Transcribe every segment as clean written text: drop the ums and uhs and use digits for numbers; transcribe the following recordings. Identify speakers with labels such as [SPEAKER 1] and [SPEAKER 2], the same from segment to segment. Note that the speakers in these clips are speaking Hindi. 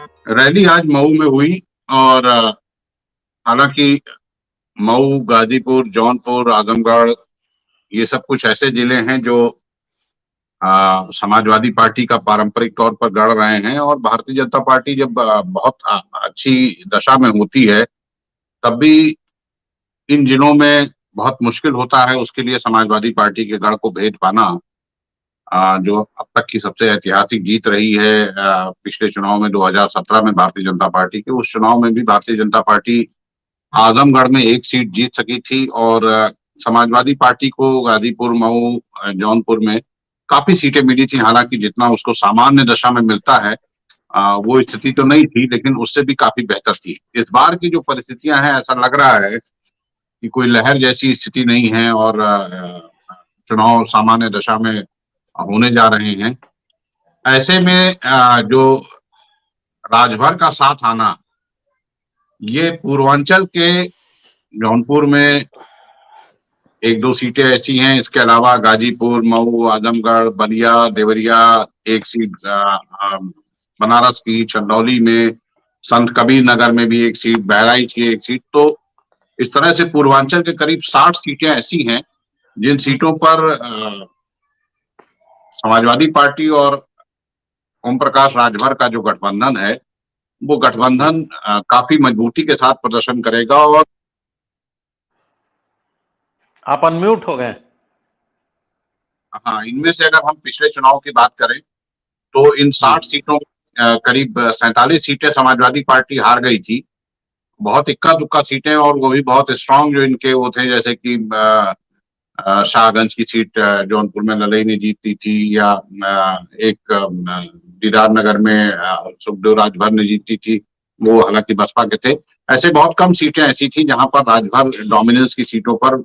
[SPEAKER 1] रैली आज मऊ में हुई और हालांकि मऊ, गाजीपुर, जौनपुर, आजमगढ़ ये सब कुछ ऐसे जिले हैं जो समाजवादी पार्टी का पारंपरिक तौर पर गढ़ रहे हैं और भारतीय जनता पार्टी जब बहुत अच्छी दशा में होती है तब भी इन जिलों में बहुत मुश्किल होता है उसके लिए समाजवादी पार्टी के गढ़ को भेद पाना। जो अब तक की सबसे ऐतिहासिक जीत रही है पिछले चुनाव में 2017 में भारतीय जनता पार्टी के, उस चुनाव में भी भारतीय जनता पार्टी आजमगढ़ में एक सीट जीत सकी थी और समाजवादी पार्टी को गाजीपुर, मऊ, जौनपुर में काफी सीटें मिली थी। हालांकि जितना उसको सामान्य दशा में मिलता है वो स्थिति तो नहीं थी, लेकिन उससे भी काफी बेहतर थी। इस बार की जो परिस्थितियां हैं, ऐसा लग रहा है कि कोई लहर जैसी स्थिति नहीं है और चुनाव सामान्य दशा में होने जा रहे हैं। ऐसे में जो राजभर का साथ आना, ये पूर्वांचल के जौनपुर में एक दो सीटें ऐसी हैं, इसके अलावा गाजीपुर, मऊ, आजमगढ़, बलिया, देवरिया, एक सीट बनारस की, चंदौली में, संत कबीर नगर में भी एक सीट, बहराइच की एक सीट। तो इस तरह से पूर्वांचल के करीब 60 सीटें ऐसी हैं जिन सीटों पर समाजवादी पार्टी और ओम प्रकाश राजभर का जो गठबंधन है, वो गठबंधन काफी मजबूती के साथ प्रदर्शन करेगा। और
[SPEAKER 2] आप अनम्यूट हो गए।
[SPEAKER 1] हाँ, इनमें से अगर हम पिछले चुनाव की बात करें तो इन 60 सीटों करीब 47 सीटें समाजवादी पार्टी हार गई थी। बहुत इक्का दुक्का सीटें और वो भी बहुत स्ट्रांग जो इनके वो थे, जैसे कि शाहगंज की सीट जौनपुर में ललई ने जीती थी, या एक दीदार नगर में सुखदेव राजभर ने जीती थी, वो हालांकि बसपा के थे। ऐसे बहुत कम सीटें ऐसी थी जहां पर राजभर डोमिनेंस की सीटों पर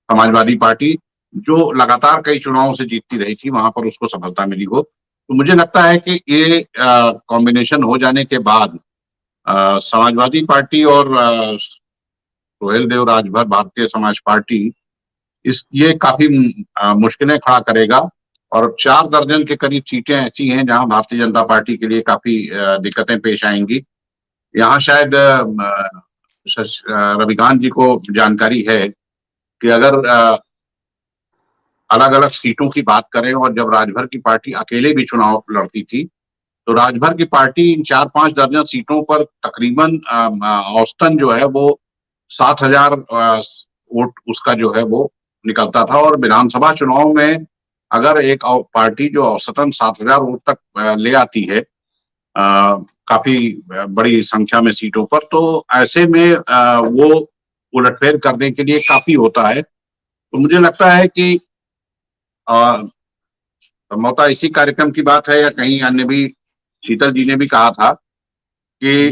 [SPEAKER 1] समाजवादी पार्टी जो लगातार कई चुनावों से जीतती रही थी वहां पर उसको सफलता मिली हो। तो मुझे लगता है कि ये कॉम्बिनेशन हो जाने के बाद समाजवादी पार्टी और सोहेल देव राजभर भारतीय समाज पार्टी ये काफी मुश्किलें खड़ा करेगा और 4 दर्जन के करीब सीटें ऐसी हैं जहां भारतीय जनता पार्टी के लिए काफी दिक्कतें पेश आएंगी। यहाँ शायद रविकांत जी को जानकारी है कि अगर अलग अलग सीटों की बात करें और जब राजभर की पार्टी अकेले भी चुनाव लड़ती थी तो राजभर की पार्टी इन 4-5 दर्जन सीटों पर तकरीबन औसतन जो है वो 7,000 वोट उसका जो है वो निकलता था। और विधानसभा चुनाव में अगर एक पार्टी जो औसतन 7,000 वोट तक ले आती है काफी बड़ी संख्या में सीटों पर, तो ऐसे में वो उलटफेर करने के लिए काफी होता है। तो मुझे लगता है कि संभवतः इसी कार्यक्रम की बात है या कहीं अन्य भी, शीतल जी ने भी कहा था कि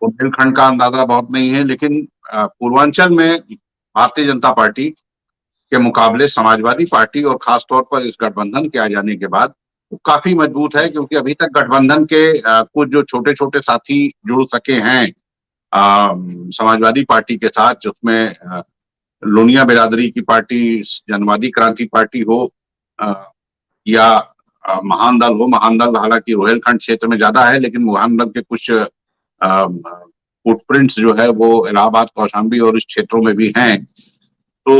[SPEAKER 1] बुंदेलखंड का अंदाजा बहुत नहीं है, लेकिन पूर्वांचल में भारतीय जनता पार्टी के मुकाबले समाजवादी पार्टी और खासतौर पर इस गठबंधन के आ जाने के बाद वो काफी मजबूत है, क्योंकि अभी तक गठबंधन के कुछ जो छोटे छोटे साथी जुड़ सके हैं समाजवादी पार्टी के साथ, जिसमें लोनिया बिरादरी की पार्टी, जनवादी क्रांति पार्टी हो या महान दल हो। महान दल हालांकि रोहिलखंड क्षेत्र में ज्यादा है, लेकिन महान दल के कुछ फुटप्रिंट्स जो है वो इलाहाबाद, कौशाम्बी और इस क्षेत्रों में भी हैं। तो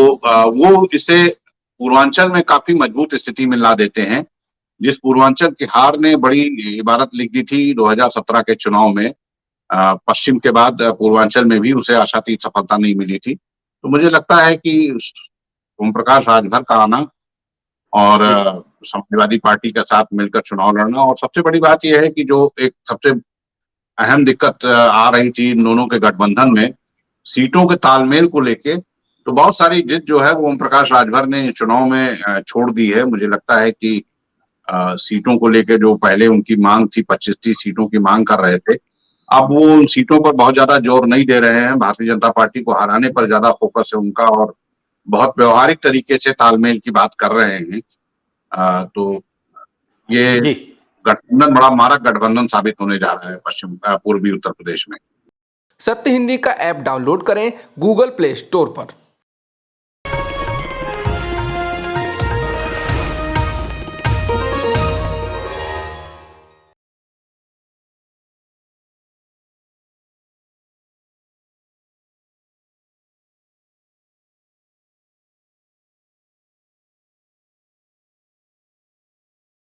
[SPEAKER 1] वो इसे पूर्वांचल में काफी मजबूत स्थिति में ला देते हैं। जिस पूर्वांचल की हार ने बड़ी इबारत लिख दी थी 2017 के चुनाव में, पश्चिम के बाद पूर्वांचल में भी उसे आशातीत सफलता नहीं मिली थी। तो मुझे लगता है कि ओम प्रकाश राजभर का आना और समाजवादी पार्टी के साथ मिलकर चुनाव लड़ना, और सबसे बड़ी बात यह है कि जो एक सबसे अहम दिक्कत आ रही थी इन दोनों के गठबंधन में, सीटों के तालमेल को लेके, तो बहुत सारी जिद जो है वो ओम प्रकाश राजभर ने चुनाव में छोड़ दी है। मुझे लगता है कि सीटों को लेके जो पहले उनकी मांग थी, 25-30 सीटों की मांग कर रहे थे, अब वो उन सीटों पर बहुत ज्यादा जोर नहीं दे रहे हैं। भारतीय जनता पार्टी को हराने पर ज्यादा फोकस है उनका और बहुत व्यवहारिक तरीके से तालमेल की बात कर रहे हैं। तो ये गठबंधन बड़ा मारक गठबंधन साबित होने जा रहा है पूर्वी उत्तर प्रदेश में।
[SPEAKER 3] सत्य हिंदी का ऐप डाउनलोड करें गूगल प्ले स्टोर पर।